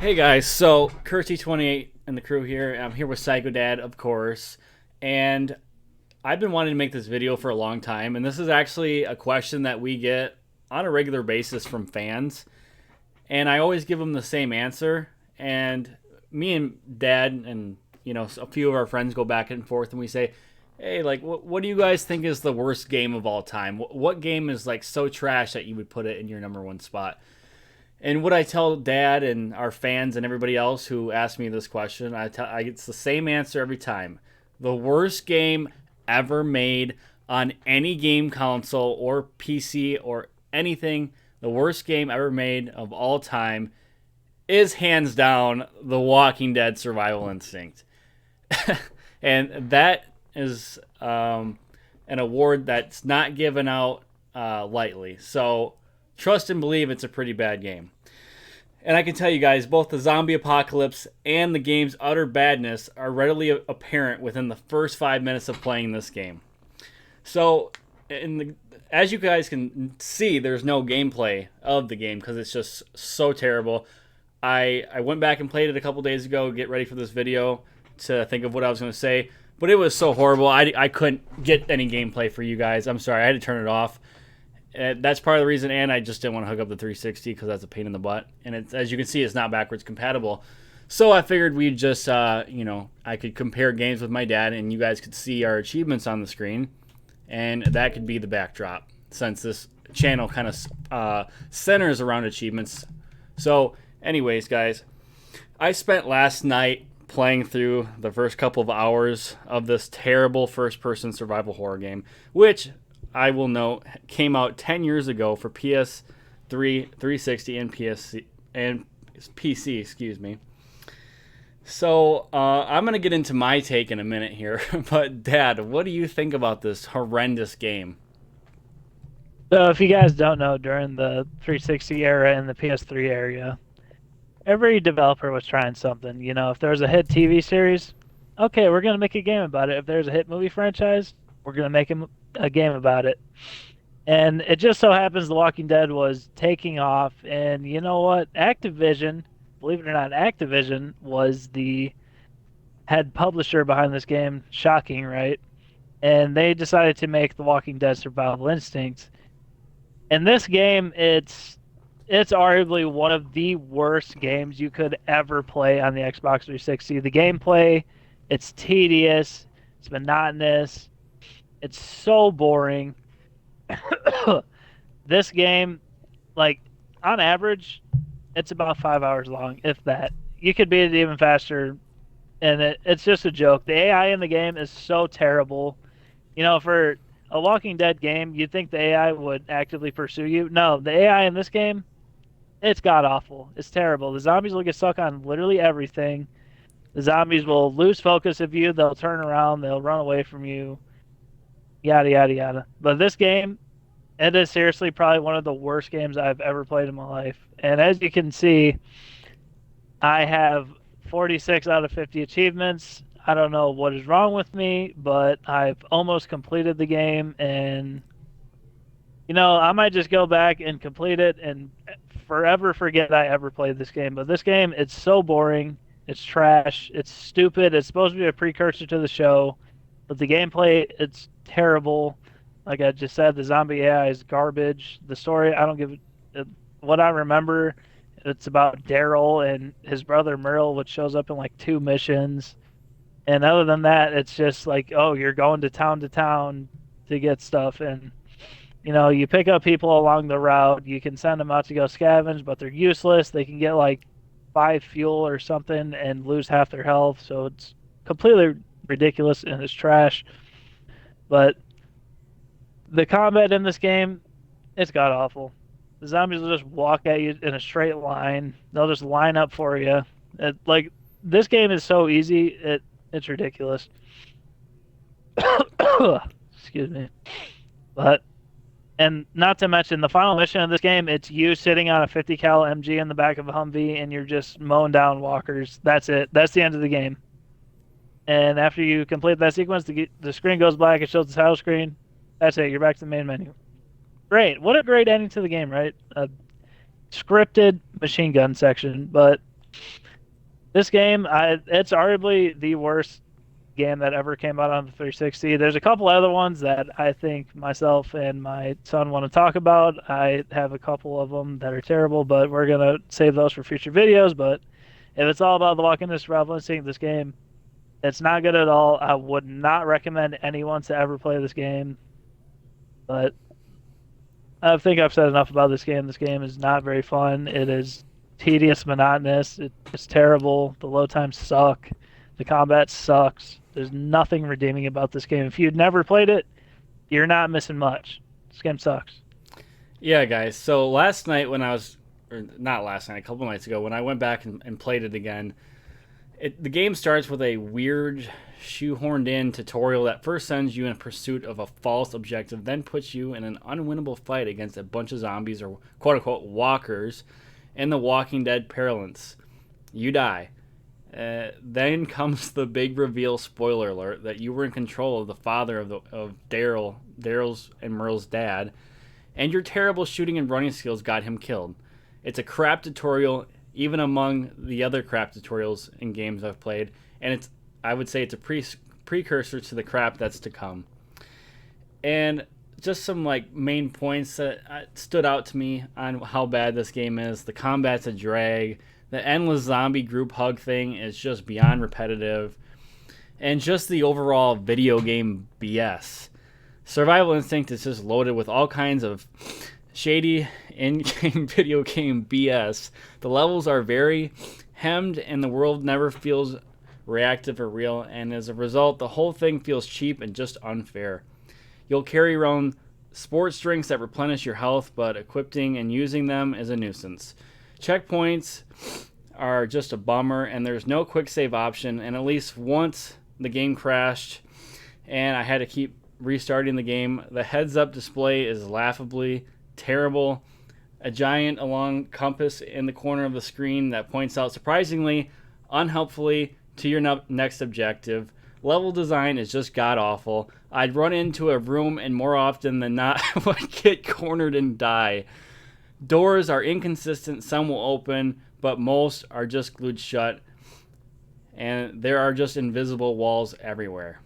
Hey guys, so Kirsty28 and the crew here. I'm here with Psycho Dad, of course, and I've been wanting to make this video for a long time, and this is actually a question that we get on a regular basis from fans, and I always give them the same answer. And me and Dad and a few of our friends go back and forth, and we say, "Hey, like, what do you guys think is the worst game of all time? What game is like so trash that you would put it in your number one spot?" And what I tell Dad and our fans and everybody else who ask me this question, it's the same answer every time. The worst game ever made on any game console or PC or anything, the worst game ever made of all time is hands down The Walking Dead Survival Instinct. And that is an award that's not given out lightly. So trust and believe it's a pretty bad game. And I can tell you guys, both the zombie apocalypse and the game's utter badness are readily apparent within the first 5 minutes of playing this game. So, as you guys can see, there's no gameplay of the game because it's just so terrible. I went back and played it a couple days ago, get ready for this video to think of what I was going to say, but it was so horrible. I couldn't get any gameplay for you guys. I'm sorry, I had to turn it off. That's part of the reason, and I just didn't want to hook up the 360 because that's a pain in the butt. And as you can see, it's not backwards compatible. So I figured we'd just, I could compare games with my dad, and you guys could see our achievements on the screen, and that could be the backdrop since this channel kind of centers around achievements. So, anyways, guys, I spent last night playing through the first couple of hours of this terrible first-person survival horror game, which I will note came out 10 years ago for PS3, 360, and PC. Excuse me. So I'm gonna get into my take in a minute here, but Dad, what do you think about this horrendous game? So if you guys don't know, during the 360 era and the PS3 area, every developer was trying something. If there was a hit TV series, okay, we're gonna make a game about it. If there's a hit movie franchise, we're gonna make a game about it. And it just so happens The Walking Dead was taking off, and you know what? Activision, believe it or not, Activision was the head publisher behind this game. Shocking, right? And they decided to make The Walking Dead Survival Instinct. And this game, it's arguably one of the worst games you could ever play on the Xbox 360. The gameplay, it's tedious, it's monotonous, it's so boring. This game, like, on average, it's about 5 hours long, if that. You could beat it even faster, and it's just a joke. The AI in the game is so terrible. For a Walking Dead game, you'd think the AI would actively pursue you. No, the AI in this game, it's god awful. It's terrible. The zombies will get stuck on literally everything. The zombies will lose focus of you. They'll turn around. They'll run away from you. Yada, yada, yada. But this game, it is seriously probably one of the worst games I've ever played in my life. And as you can see, I have 46 out of 50 achievements. I don't know what is wrong with me, but I've almost completed the game. And, I might just go back and complete it and forever forget I ever played this game. But this game, it's so boring. It's trash. It's stupid. It's supposed to be a precursor to the show. But the gameplay, it's terrible. Like I just said, the zombie AI is garbage. The story, I don't give it. What I remember, it's about Daryl and his brother Merle, which shows up in like 2 missions. And other than that, it's just like, oh, you're going to town to get stuff. And, you pick up people along the route. You can send them out to go scavenge, but they're useless. They can get like 5 fuel or something and lose half their health. So it's completely ridiculous and it's trash. But the combat in this game, it's god awful. The zombies will just walk at you in a straight line. They'll just line up for you. Like, this game is so easy, it's ridiculous. Excuse me. But, and not to mention the final mission of this game, it's you sitting on a 50 cal MG in the back of a Humvee and you're just mowing down walkers. That's it. That's the end of the game. And after you complete that sequence, the screen goes black. It shows the title screen. That's it. You're back to the main menu. Great. What a great ending to the game, right? A scripted machine gun section. But This game, it's arguably the worst game that ever came out on the 360. There's a couple other ones that I think myself and my son want to talk about. I have a couple of them that are terrible, but we're gonna save those for future videos. But if it's all about the Walking this referencing this game, it's not good at all. I would not recommend anyone to ever play this game. But I think I've said enough about this game. This game is not very fun. It is tedious, monotonous. It's terrible. The load times suck. The combat sucks. There's nothing redeeming about this game. If you'd never played it, you're not missing much. This game sucks. Yeah, guys. So last night when I was, or not last night, a couple nights ago, when I went back and played it again, the game starts with a weird, shoehorned in tutorial that first sends you in pursuit of a false objective, then puts you in an unwinnable fight against a bunch of zombies or quote unquote walkers in the Walking Dead parlance. You die. Then comes the big reveal, spoiler alert, that you were in control of the father of Daryl's and Merle's dad, and your terrible shooting and running skills got him killed. It's a crap tutorial, even among the other crap tutorials in games I've played, and I would say it's a precursor to the crap that's to come. And just some like main points that stood out to me on how bad this game is. The combat's a drag. The endless zombie group hug thing is just beyond repetitive. And just the overall video game BS. Survival Instinct is just loaded with all kinds of shady in-game video game BS. The levels are very hemmed and the world never feels reactive or real, and as a result, the whole thing feels cheap and just unfair. You'll carry around sports drinks that replenish your health, but equipping and using them is a nuisance. Checkpoints are just a bummer, and there's no quick save option, and at least once the game crashed and I had to keep restarting the game. The heads-up display is laughably terrible. A giant long compass in the corner of the screen that points out surprisingly unhelpfully to your next objective. Level design is just god-awful. I'd run into a room and more often than not would get cornered and die. Doors are inconsistent, some will open, but most are just glued shut. And there are just invisible walls everywhere.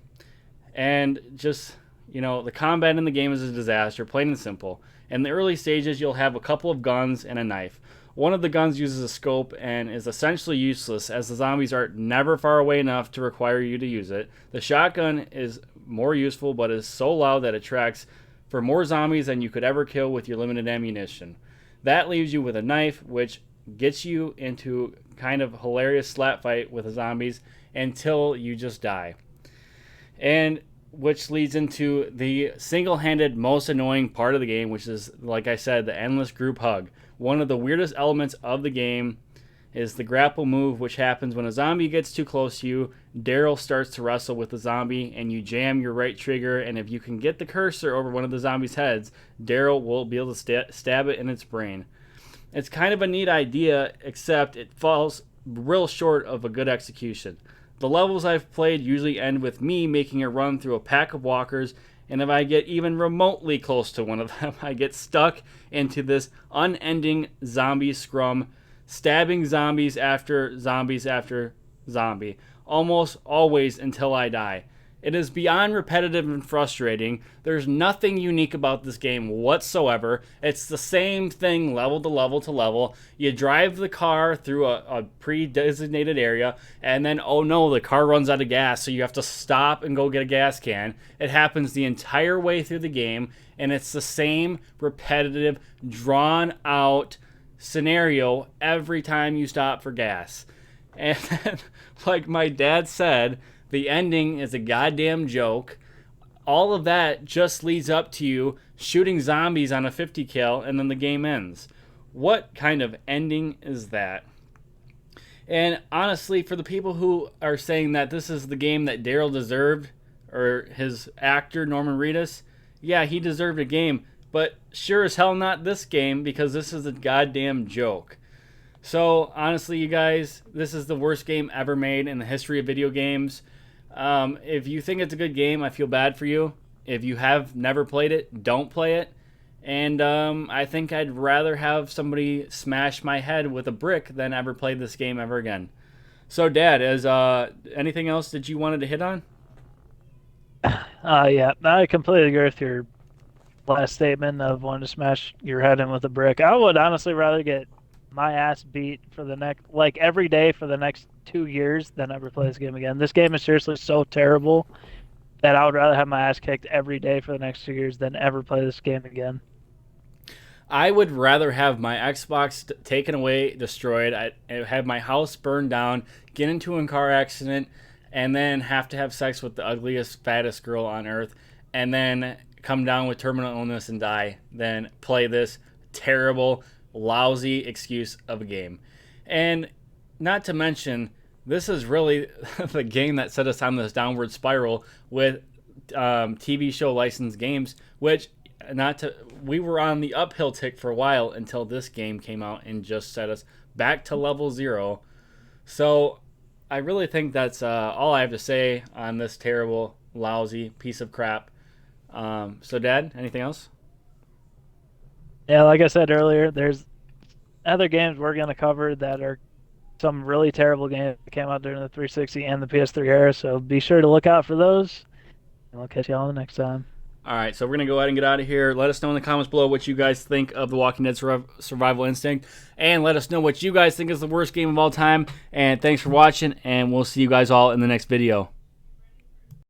And just, the combat in the game is a disaster, plain and simple. In the early stages, you'll have a couple of guns and a knife. One of the guns uses a scope and is essentially useless as the zombies are never far away enough to require you to use it. The shotgun is more useful but is so loud that it tracks for more zombies than you could ever kill with your limited ammunition. That leaves you with a knife, which gets you into kind of hilarious slap fight with the zombies until you just die. And which leads into the single-handed most annoying part of the game, which is, like I said, the endless group hug. One of the weirdest elements of the game is the grapple move, which happens when a zombie gets too close to you. Daryl starts to wrestle with the zombie, and you jam your right trigger, and if you can get the cursor over one of the zombies' heads, Daryl will be able to stab it in its brain. It's kind of a neat idea, except it falls real short of a good execution. The levels I've played usually end with me making a run through a pack of walkers, and if I get even remotely close to one of them, I get stuck into this unending zombie scrum, stabbing zombies after zombie, almost always until I die. It is beyond repetitive and frustrating. There's nothing unique about this game whatsoever. It's the same thing level to level to level. You drive the car through a pre-designated area, and then, oh no, the car runs out of gas, so you have to stop and go get a gas can. It happens the entire way through the game, and it's the same repetitive, drawn-out scenario every time you stop for gas. And like my dad said, the ending is a goddamn joke. All of that just leads up to you shooting zombies on a 50 cal and then the game ends. What kind of ending is that? And honestly, for the people who are saying that this is the game that Daryl deserved, or his actor Norman Reedus, yeah, he deserved a game, but sure as hell not this game, because this is a goddamn joke. So honestly, you guys, this is the worst game ever made in the history of video games. If you think it's a good game, I feel bad for you. If you have never played it, don't play it. And I think I'd rather have somebody smash my head with a brick than ever play this game ever again. So, Dad, is anything else that you wanted to hit on? Yeah, I completely agree with your last statement of wanting to smash your head in with a brick. I would honestly rather get my ass beat for the next, like every day for the next 2 years than ever play this game again. This game is seriously so terrible that I would rather have my ass kicked every day for the next 2 years than ever play this game again. I would rather have my Xbox taken away, destroyed, I have my house burned down, get into a car accident, and then have to have sex with the ugliest, fattest girl on earth, and then come down with terminal illness and die than play this terrible, lousy excuse of a game. And not to mention, this is really the game that set us on this downward spiral with TV show licensed games, which not to we were on the uphill tick for a while until this game came out and just set us back to level zero. So I really think that's all I have to say on this terrible, lousy piece of crap. So, Dad, anything else? Yeah, like I said earlier, there's other games we're going to cover that are some really terrible games that came out during the 360 and the PS3 era, so be sure to look out for those, and we'll catch you all the next time. All right, so we're going to go ahead and get out of here. Let us know in the comments below what you guys think of The Walking Dead Survival Instinct, and let us know what you guys think is the worst game of all time. And thanks for watching, and we'll see you guys all in the next video.